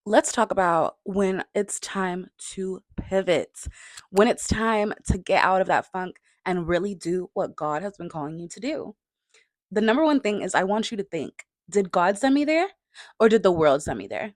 Let's talk about when it's time to pivot, when it's time to get out of that funk and really do what God has been calling you to do. The number one thing is I want you to think, did God send me there or did the world send me there?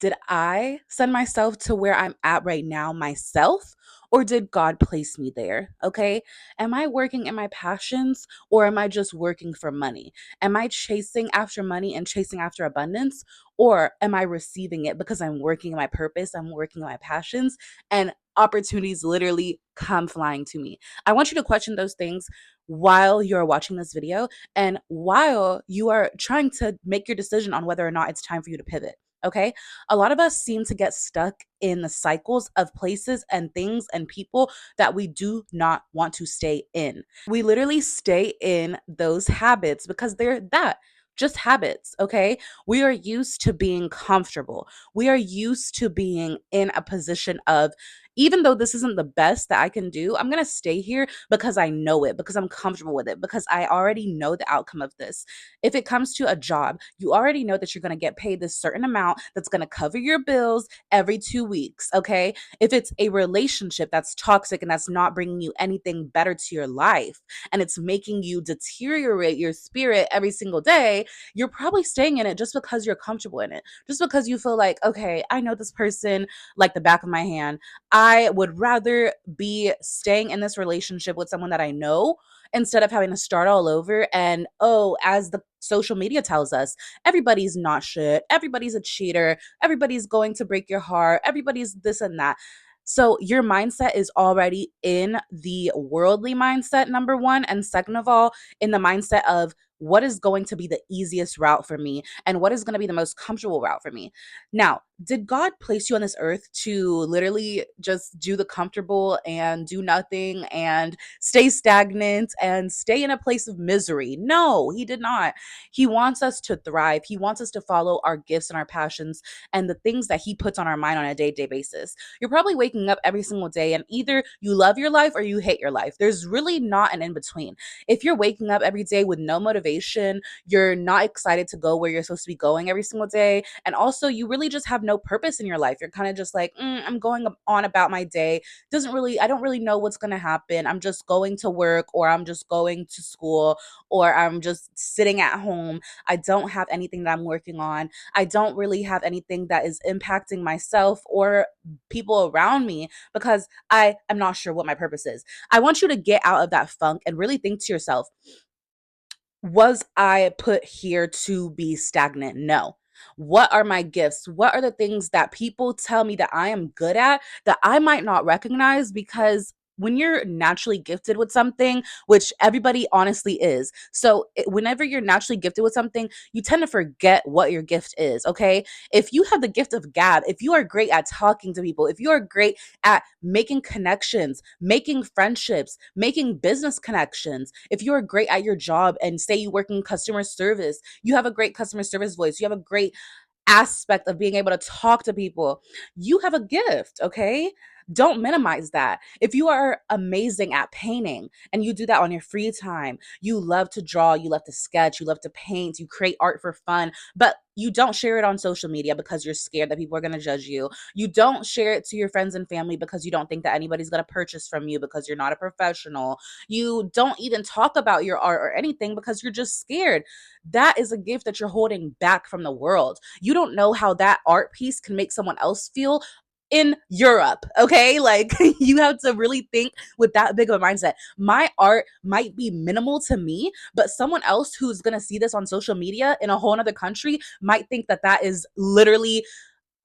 Did I send myself to where I'm at right now myself? Or did God place me there? Okay. Am I working in my passions or am I just working for money? Am I chasing after money and chasing after abundance? Or am I receiving it because I'm working in my purpose? I'm working in my passions and opportunities literally come flying to me. I want you to question those things while you're watching this video and while you are trying to make your decision on whether or not it's time for you to pivot. Okay. A lot of us seem to get stuck in the cycles of places and things and people that we do not want to stay in. We literally stay in those habits because they're that. Just habits, okay? We are used to being comfortable. We are used to being in a position of, even though this isn't the best that I can do, I'm gonna stay here because I know it, because I'm comfortable with it, because I already know the outcome of this. If it comes to a job, you already know that you're going to get paid this certain amount that's going to cover your bills every 2 weeks. Okay. If it's a relationship that's toxic and that's not bringing you anything better to your life and it's making you deteriorate your spirit every single day, you're probably staying in it just because you're comfortable in it. Just because you feel like, okay, I know this person like the back of my hand. I would rather be staying in this relationship with someone that I know instead of having to start all over. And oh, as the social media tells us, everybody's not shit, everybody's a cheater, everybody's going to break your heart, everybody's this and that. So your mindset is already in the worldly mindset, number one. And second of all, in the mindset of what is going to be the easiest route for me and what is going to be the most comfortable route for me. Now, did God place you on this earth to literally just do the comfortable and do nothing and stay stagnant and stay in a place of misery? No, He did not. He wants us to thrive. He wants us to follow our gifts and our passions and the things that He puts on our mind on a day to day basis. You're probably waking up every single day and either you love your life or you hate your life. There's really not an in between. If you're waking up every day with no motivation, you're not excited to go where you're supposed to be going every single day, and also you really just have no purpose in your life. You're kind of just like, I'm going on about my day. I don't really know what's going to happen. I'm just going to work or I'm just going to school or I'm just sitting at home. I don't have anything that I'm working on. I don't really have anything that is impacting myself or people around me because I am not sure what my purpose is. I want you to get out of that funk and really think to yourself, was I put here to be stagnant? No. What are my gifts? What are the things that people tell me that I am good at that I might not recognize? Because when you're naturally gifted with something, which everybody honestly is, so whenever you're naturally gifted with something, you tend to forget what your gift is. Okay. If you have the gift of gab, if you are great at talking to people, if you are great at making connections, making friendships, making business connections. If you're great at your job and say you work in customer service, you have a great customer service voice, you have a great aspect of being able to talk to people. You have a gift, okay? Don't minimize that. If you are amazing at painting and you do that on your free time, you love to draw, you love to sketch, you love to paint, you create art for fun, but you don't share it on social media because you're scared that people are going to judge you. You don't share it to your friends and family because you don't think that anybody's going to purchase from you because you're not a professional. You don't even talk about your art or anything because you're just scared. That is a gift that you're holding back from the world. You don't know how that art piece can make someone else feel in Europe, okay? Like you have to really think with that big of a mindset. My art might be minimal to me, but someone else who's gonna see this on social media in a whole other country might think that that is literally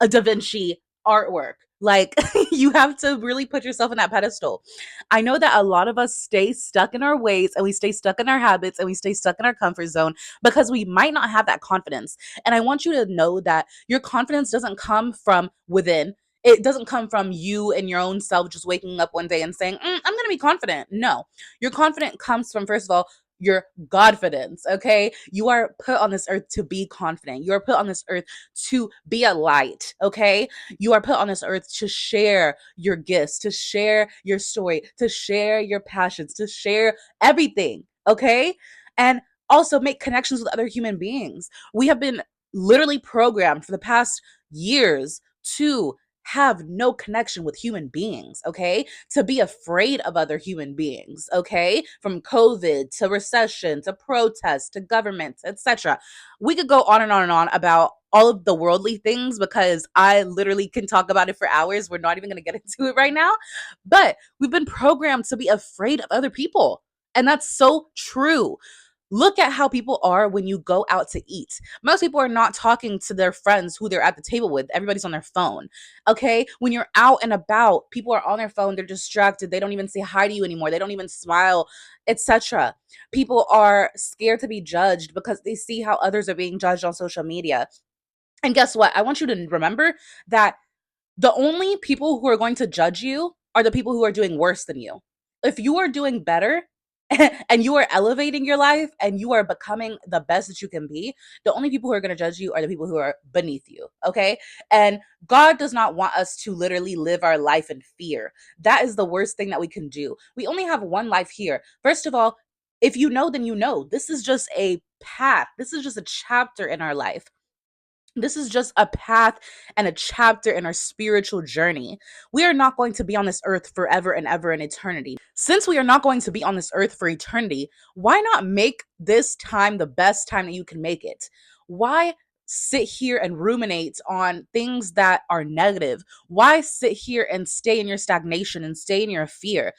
a Da Vinci artwork. Like you have to really put yourself in that pedestal. I know that a lot of us stay stuck in our ways and we stay stuck in our habits and we stay stuck in our comfort zone because we might not have that confidence. And I want you to know that your confidence doesn't come from within. It doesn't come from you and your own self just waking up one day and saying, I'm going to be confident. No, your confidence comes from, first of all, your Godfidence. Okay. You are put on this earth to be confident. You are put on this earth to be a light. Okay. You are put on this earth to share your gifts, to share your story, to share your passions, to share everything. Okay. And also make connections with other human beings. We have been literally programmed for the past years to have no connection with human beings, okay? To be afraid of other human beings, okay? From COVID to recession to protests to governments, etc. We could go on and on and on about all of the worldly things because I literally can talk about it for hours. We're not even going to get into it right now. But we've been programmed to be afraid of other people. And that's so true. Look at how people are when you go out to eat. Most people are not talking to their friends who they're at the table with. Everybody's on their phone. Okay? When you're out and about, people are on their phone, they're distracted. They don't even say hi to you anymore. They don't even smile, etc. People are scared to be judged because they see how others are being judged on social media. And guess what? I want you to remember that the only people who are going to judge you are the people who are doing worse than you. If you are doing better and you are elevating your life and you are becoming the best that you can be, the only people who are going to judge you are the people who are beneath you. Okay. And God does not want us to literally live our life in fear. That is the worst thing that we can do. We only have one life here. First of all, if you know, then you know. This is just a path, this is just a chapter in our life. This is just a path and a chapter in our spiritual journey. We are not going to be on this earth forever and ever in eternity. Since we are not going to be on this earth for eternity, why not make this time the best time that you can make it? Why sit here and ruminate on things that are negative? Why sit here and stay in your stagnation and stay in your fear?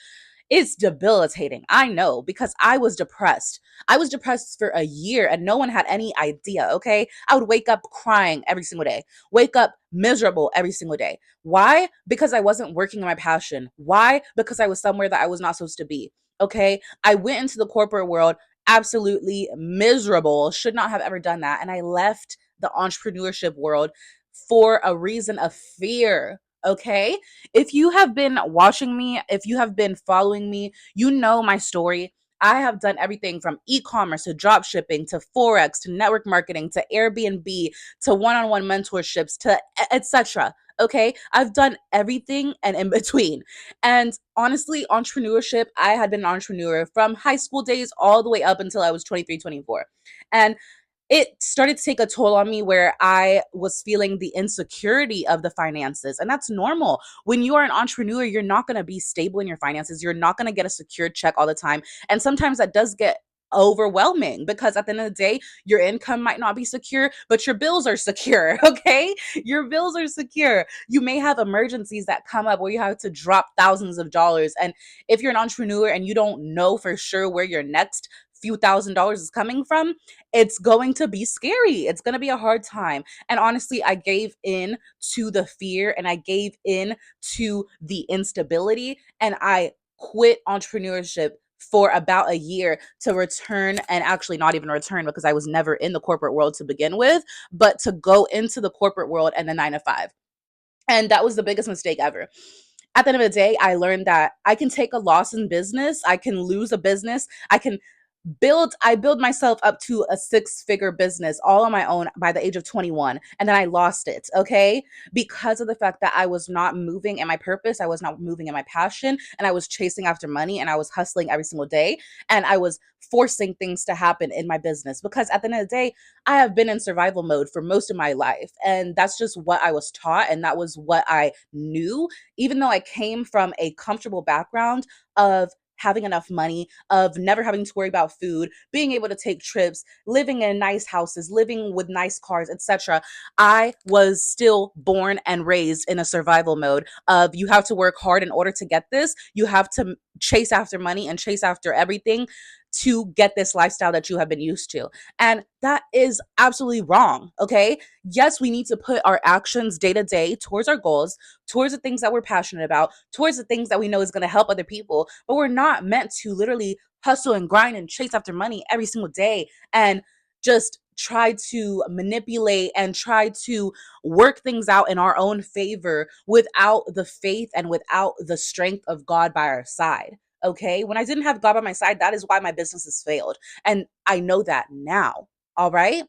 It's debilitating. I know because I was depressed. I was depressed for a year and no one had any idea. Okay. I would wake up crying every single day, wake up miserable every single day. Why? Because I wasn't working on my passion. Why? Because I was somewhere that I was not supposed to be. Okay. I went into the corporate world absolutely miserable, should not have ever done that. And I left the entrepreneurship world for a reason of fear. Okay. If you have been watching me, if you have been following me, you know my story. I have done everything from e-commerce to drop shipping to forex to network marketing to Airbnb to one-on-one mentorships to etc. Okay? I've done everything and in between. And honestly, entrepreneurship, I had been an entrepreneur from high school days all the way up until I was 23, 24. And it started to take a toll on me where I was feeling the insecurity of the finances. And that's normal. When you are an entrepreneur, you're not going to be stable in your finances. You're not going to get a secure check all the time. And sometimes that does get overwhelming because at the end of the day, your income might not be secure, but your bills are secure. Okay. Your bills are secure. You may have emergencies that come up where you have to drop thousands of dollars. And if you're an entrepreneur and you don't know for sure where your next few $1,000s is coming from, it's going to be scary. It's going to be a hard time. And honestly, I gave in to the fear and I gave in to the instability and I quit entrepreneurship for about a year to return, and actually not even return because I was never in the corporate world to begin with, but to go into the corporate world and the 9 to 5. And that was the biggest mistake ever. At the end of the day, I learned that I can take a loss in business, I can lose a business, I build myself up to a six-figure business all on my own by the age of 21, and then I lost it, okay? Because of the fact that I was not moving in my purpose, I was not moving in my passion, and I was chasing after money and I was hustling every single day and I was forcing things to happen in my business because at the end of the day, I have been in survival mode for most of my life, and that's just what I was taught and that was what I knew, even though I came from a comfortable background of having enough money, of never having to worry about food, being able to take trips, living in nice houses, living with nice cars, etc. I was still born and raised in a survival mode of you have to work hard in order to get this. You have to chase after money and chase after everything to get this lifestyle that you have been used to. And that is absolutely wrong. Okay. Yes, we need to put our actions day to day towards our goals, towards the things that we're passionate about, towards the things that we know is going to help other people. But we're not meant to literally hustle and grind and chase after money every single day and just try to manipulate and try to work things out in our own favor without the faith and without the strength of God by our side. Okay. When I didn't have God by my side, that is why my businesses failed. And I know that now. All right.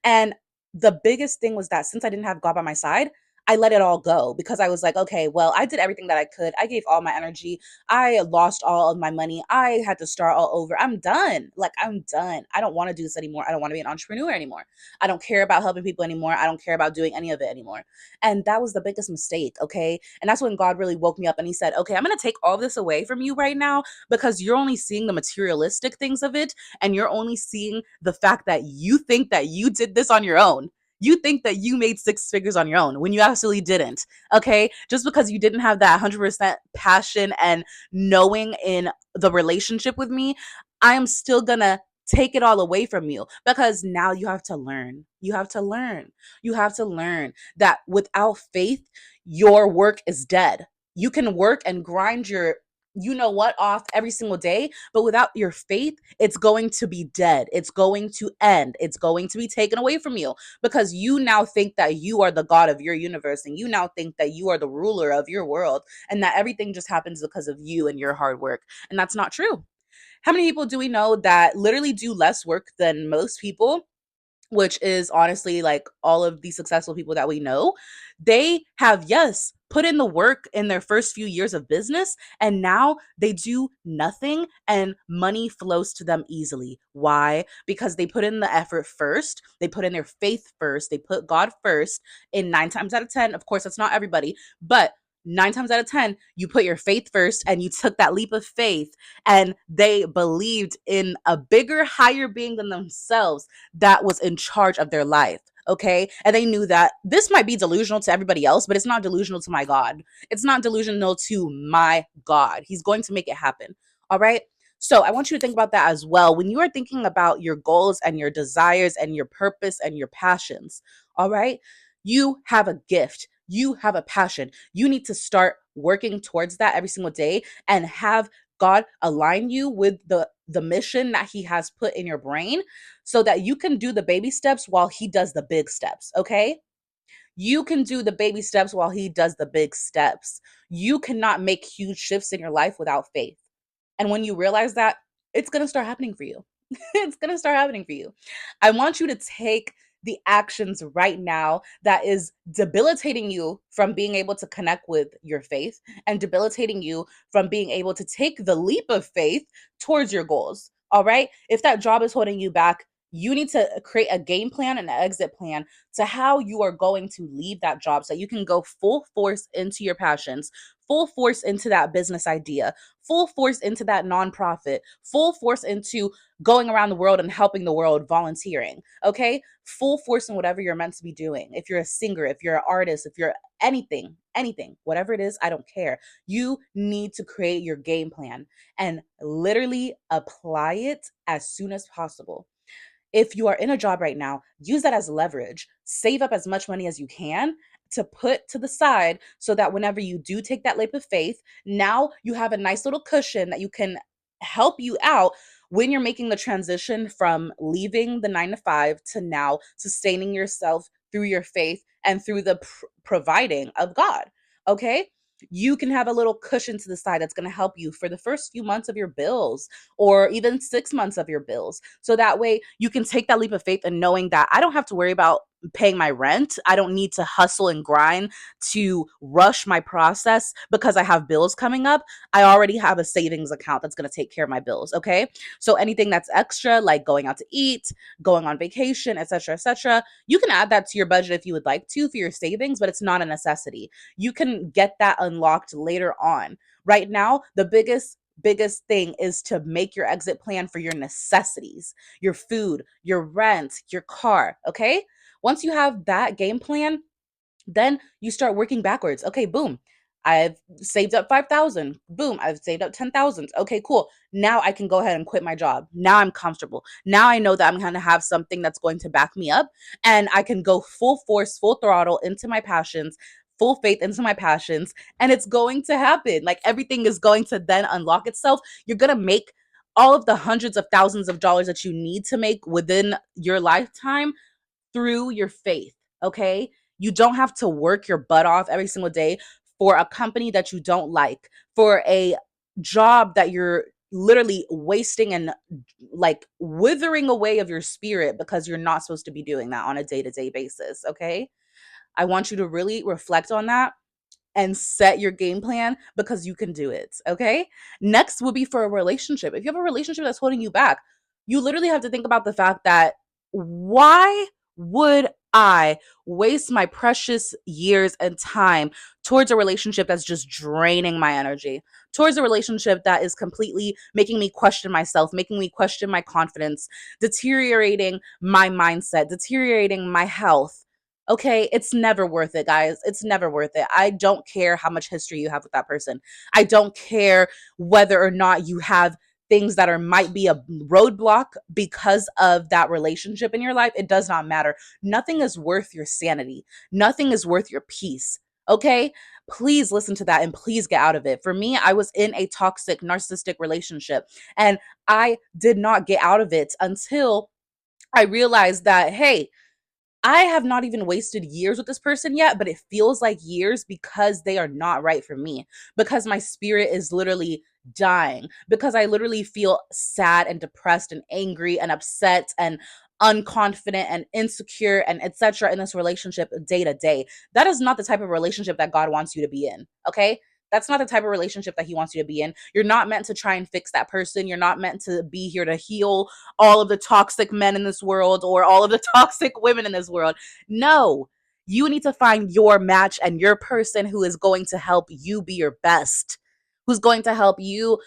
And the biggest thing was that since I didn't have God by my side, I let it all go because I was like, okay, well, I did everything that I could. I gave all my energy. I lost all of my money. I had to start all over. I'm done. Like, I'm done. I don't want to do this anymore. I don't want to be an entrepreneur anymore. I don't care about helping people anymore. I don't care about doing any of it anymore. And that was the biggest mistake. Okay. And that's when God really woke me up and he said, okay, I'm going to take all this away from you right now because you're only seeing the materialistic things of it. And you're only seeing the fact that you think that you did this on your own. You think that you made six figures on your own when you absolutely didn't. Okay. Just because you didn't have that 100% passion and knowing in the relationship with me, I am still gonna take it all away from you because now you have to learn. You have to learn. You have to learn that without faith, your work is dead. You can work and grind your you know what off every single day, but without your faith, it's going to be dead. It's going to end. It's going to be taken away from you because you now think that you are the God of your universe and you now think that you are the ruler of your world and that everything just happens because of you and your hard work. And that's not true. How many people do we know that literally do less work than most people, which is honestly like all of the successful people that we know? They have, yes, put in the work in their first few years of business, and now they do nothing and money flows to them easily. Why? Because they put in the effort first, they put in their faith first, they put God first. In 9 times out of 10, of course, that's not everybody, but 9 times out of 10, you put your faith first and you took that leap of faith and they believed in a bigger, higher being than themselves that was in charge of their life. Okay. And they knew that this might be delusional to everybody else, but it's not delusional to my God. It's not delusional to my God. He's going to make it happen. All right. So I want you to think about that as well. When you are thinking about your goals and your desires and your purpose and your passions, all right, you have a gift. You have a passion. You need to start working towards that every single day and have God align you with the mission that he has put in your brain so that you can do the baby steps while he does the big steps, okay? You can do the baby steps while he does the big steps. You cannot make huge shifts in your life without faith. And when you realize that, it's going to start happening for you. It's going to start happening for you. I want you to take the actions right now that is debilitating you from being able to connect with your faith and debilitating you from being able to take the leap of faith towards your goals. All right. If that job is holding you back, you need to create a game plan and an exit plan to how you are going to leave that job so you can go full force into your passions, full force into that business idea, full force into that nonprofit, full force into going around the world and helping the world, volunteering. Okay. Full force in whatever you're meant to be doing. If you're a singer, if you're an artist, if you're anything, whatever it is, I don't care. You need to create your game plan and literally apply it as soon as possible. If you are in a job right now, use that as leverage. Save up as much money as you can to put to the side so that whenever you do take that leap of faith, now you have a nice little cushion that you can help you out when you're making the transition from leaving the 9 to 5 to now sustaining yourself through your faith and through the providing of God. Okay. You can have a little cushion to the side that's going to help you for the first few months of your bills or even 6 months of your bills. So that way you can take that leap of faith and knowing that I don't have to worry about paying my rent. I don't need to hustle and grind to rush my process because I have bills coming up. I already have a savings account that's going to take care of my bills. Okay. So anything that's extra, like going out to eat, going on vacation, etc., you can add that to your budget if you would like to for your savings, but it's not a necessity. You can get that unlocked later on. Right now, the biggest thing is to make your exit plan for your necessities, your food, your rent, your car. Okay. Once you have that game plan, then you start working backwards. Okay, boom. I've saved up 5,000. Boom, I've saved up 10,000. Okay, cool. Now I can go ahead and quit my job. Now I'm comfortable. Now I know that I'm going to have something that's going to back me up and I can go full force, full throttle into my passions, full faith into my passions, and it's going to happen. Like everything is going to then unlock itself. You're going to make all of the hundreds of thousands of dollars that you need to make within your lifetime through your faith, okay? You don't have to work your butt off every single day for a company that you don't like, for a job that you're literally wasting and like withering away of your spirit because you're not supposed to be doing that on a day-to-day basis, okay? I want you to really reflect on that and set your game plan because you can do it. Okay. Next would be for a relationship. If you have a relationship that's holding you back, you literally have to think about the fact that why would I waste my precious years and time towards a relationship that's just draining my energy, towards a relationship that is completely making me question myself, making me question my confidence, deteriorating my mindset, deteriorating my health? Okay, it's never worth it, guys. It's never worth it. I don't care how much history you have with that person. I don't care whether or not you have things that are might be a roadblock because of that relationship in your life. It does not matter. Nothing is worth your sanity. Nothing is worth your peace. Okay? Please listen to that and please get out of it. For me, I was in a toxic narcissistic relationship and I did not get out of it until I realized that, hey, I have not even wasted years with this person yet, but it feels like years because they are not right for me. Because my spirit is literally dying. Because I literally feel sad and depressed and angry and upset and unconfident and insecure and etc. in this relationship day to day. That is not the type of relationship that God wants you to be in. Okay? That's not the type of relationship that he wants you to be in. You're not meant to try and fix that person. You're not meant to be here to heal all of the toxic men in this world or all of the toxic women in this world. No, you need to find your match and your person who is going to help you be your best, who's going to help you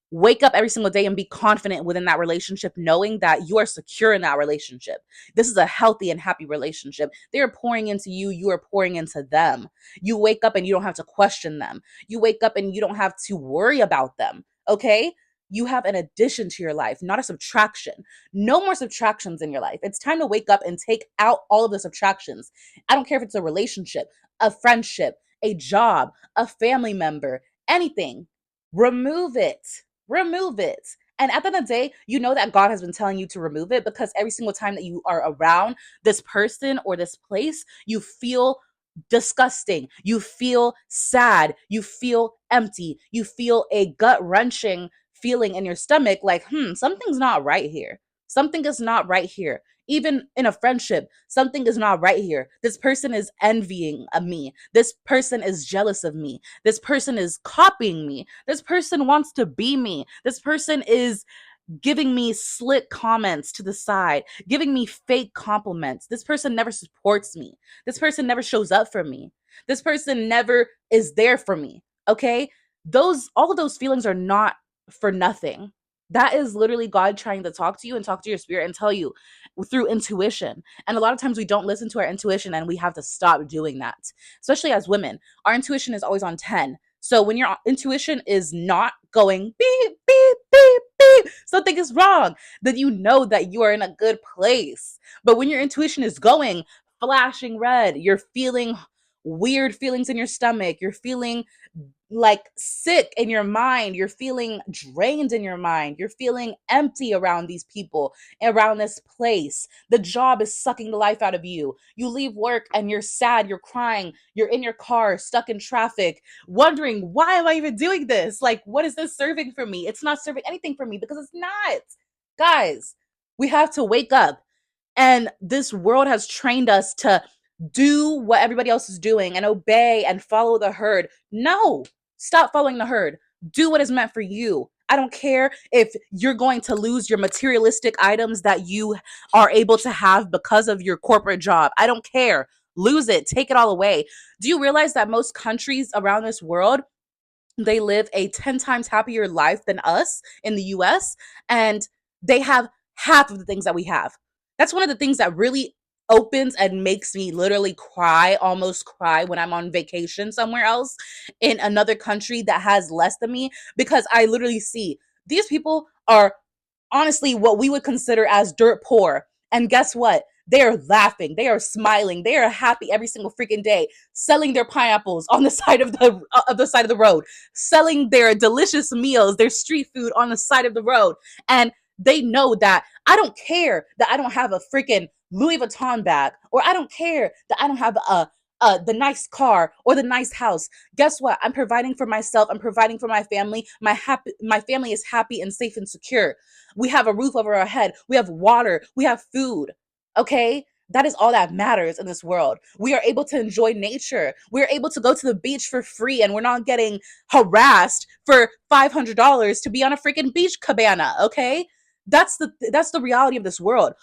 wake up every single day and be confident within that relationship, knowing that you are secure in that relationship. This is a healthy and happy relationship. They are pouring into you, you are pouring into them. You wake up and you don't have to question them. You wake up and you don't have to worry about them. Okay? You have an addition to your life, not a subtraction. No more subtractions in your life. It's time to wake up and take out all of the subtractions. I don't care if it's a relationship, a friendship, a job, a family member, anything. Remove it. Remove it. And at the end of the day, you know that God has been telling you to remove it because every single time that you are around this person or this place, you feel disgusting. You feel sad. You feel empty. You feel a gut wrenching feeling in your stomach like, something's not right here. Something is not right here. Even in a friendship, something is not right here. This person is envying of me. This person is jealous of me. This person is copying me. This person wants to be me. This person is giving me slick comments to the side, giving me fake compliments. This person never supports me. This person never shows up for me. This person never is there for me. Okay? Those all of those feelings are not for nothing. That is literally God trying to talk to you and talk to your spirit and tell you through intuition. And a lot of times we don't listen to our intuition and we have to stop doing that. Especially as women, our intuition is always on 10. So when your intuition is not going beep, beep, beep, beep, something is wrong, then you know that you are in a good place. But when your intuition is going flashing red, you're feeling weird feelings in your stomach, you're feeling like sick in your mind, you're feeling drained in your mind, you're feeling empty around these people, around this place. The job is sucking the life out of you. You leave work and you're sad, you're crying, you're in your car, stuck in traffic, wondering, why am I even doing this? Like, what is this serving for me? It's not serving anything for me because it's not. Guys, we have to wake up. And this world has trained us to do what everybody else is doing and obey and follow the herd. No, stop following the herd. Do what is meant for you. I don't care if you're going to lose your materialistic items that you are able to have because of your corporate job. I don't care. Lose it. Take it all away. Do you realize that most countries around this world, they live a 10 times happier life than us in the US, and they have half of the things that we have? That's one of the things that really opens and makes me literally cry, almost cry when I'm on vacation somewhere else in another country that has less than me, because I literally see these people are honestly what we would consider as dirt poor. And guess what? They are laughing, they are smiling, they are happy every single freaking day, selling their pineapples on the side of the side of the road, selling their delicious meals, their street food on the side of the road. And they know that I don't care that I don't have a freaking Louis Vuitton bag, or I don't care that I don't have the nice car or the nice house. Guess what? I'm providing for myself. I'm providing for my family. My family is happy and safe and secure. We have a roof over our head. We have water. We have food. Okay? That is all that matters in this world. We are able to enjoy nature. We're able to go to the beach for free and we're not getting harassed for $500 to be on a freaking beach cabana, okay? That's the reality of this world.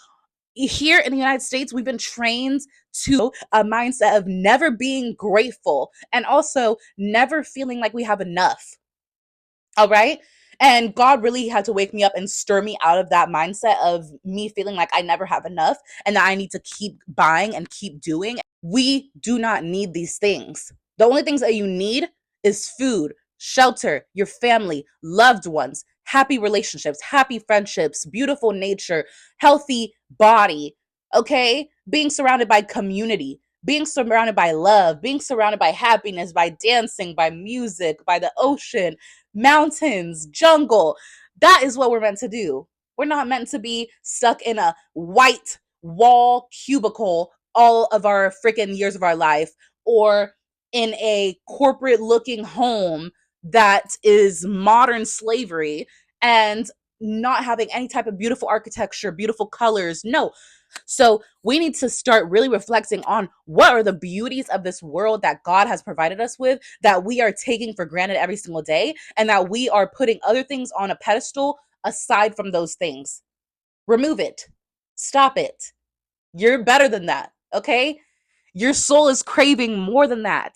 Here in the United States, we've been trained to a mindset of never being grateful and also never feeling like we have enough. All right. And God really had to wake me up and stir me out of that mindset of me feeling like I never have enough and that I need to keep buying and keep doing. We do not need these things. The only things that you need is food, shelter, your family, loved ones, happy relationships, happy friendships, beautiful nature, healthy body, okay? Being surrounded by community, being surrounded by love, being surrounded by happiness, by dancing, by music, by the ocean, mountains, jungle. That is what we're meant to do. We're not meant to be stuck in a white wall cubicle all of our freaking years of our life or in a corporate looking home that is modern slavery and not having any type of beautiful architecture, beautiful colors. No, so we need to start really reflecting on what are the beauties of this world that God has provided us with that we are taking for granted every single day and that we are putting other things on a pedestal aside from those things. Remove it. Stop it. You're better than that. Okay? Your soul is craving more than that.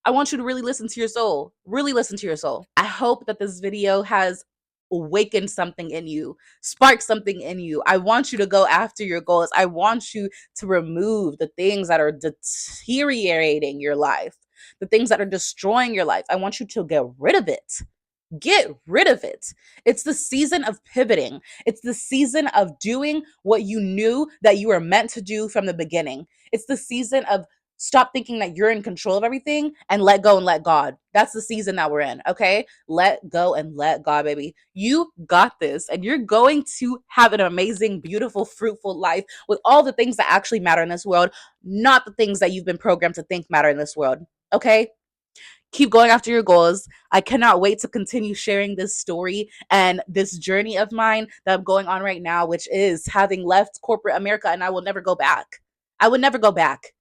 I want you to really listen to your soul. Really listen to your soul. I hope that this video has awakened something in you, sparked something in you. I want you to go after your goals. I want you to remove the things that are deteriorating your life, the things that are destroying your life. I want you to get rid of it. Get rid of it. It's the season of pivoting. It's the season of doing what you knew that you were meant to do from the beginning. It's the season of stop thinking that you're in control of everything and let go and let God. That's the season that we're in, okay? Let go and let God, baby. You got this, and you're going to have an amazing, beautiful, fruitful life with all the things that actually matter in this world, not the things that you've been programmed to think matter in this world, okay? Keep going after your goals. I cannot wait to continue sharing this story and this journey of mine that I'm going on right now, which is having left corporate America and I will never go back. I would never go back.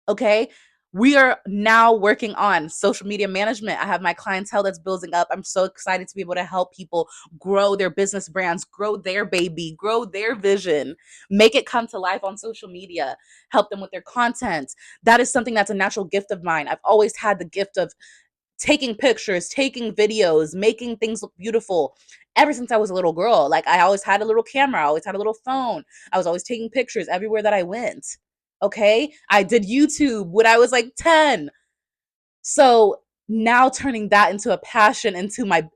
Okay. We are now working on social media management. I have my clientele that's building up. I'm so excited to be able to help people grow their business brands, grow their baby, grow their vision, make it come to life on social media, help them with their content. That is something that's a natural gift of mine. I've always had the gift of taking pictures, taking videos, making things look beautiful ever since I was a little girl. Like I always had a little camera, I always had a little phone. I was always taking pictures everywhere that I went. Okay? I did YouTube when I was like 10. So now turning that into a passion into my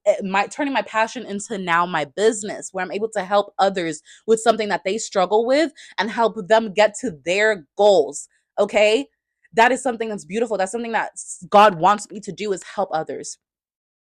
turning my passion into now my business where I'm able to help others with something that they struggle with and help them get to their goals. Okay? That is something that's beautiful. That's something that God wants me to do is help others.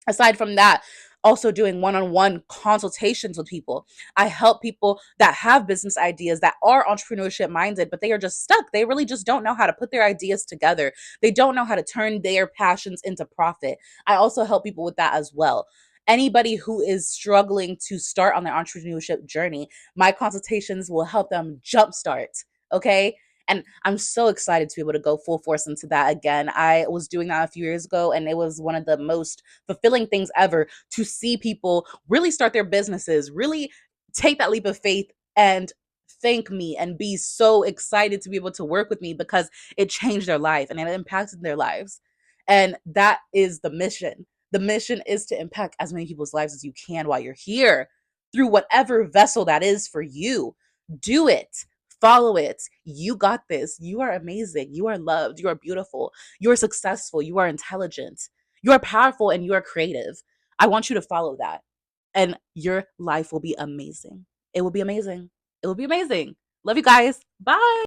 Aside from that, also doing one-on-one consultations with people. I help people that have business ideas that are entrepreneurship minded, but they are just stuck. They really just don't know how to put their ideas together. They don't know how to turn their passions into profit. I also help people with that as well. Anybody who is struggling to start on their entrepreneurship journey, my consultations will help them jumpstart. Okay. And I'm so excited to be able to go full force into that again. I was doing that a few years ago, and it was one of the most fulfilling things ever to see people really start their businesses, really take that leap of faith and thank me and be so excited to be able to work with me because it changed their life and it impacted their lives. And that is the mission. The mission is to impact as many people's lives as you can while you're here through whatever vessel that is for you. Do it. Follow it. You got this. You are amazing. You are loved. You are beautiful. You are successful. You are intelligent. You are powerful and you are creative. I want you to follow that. And your life will be amazing. It will be amazing. It will be amazing. Love you guys. Bye.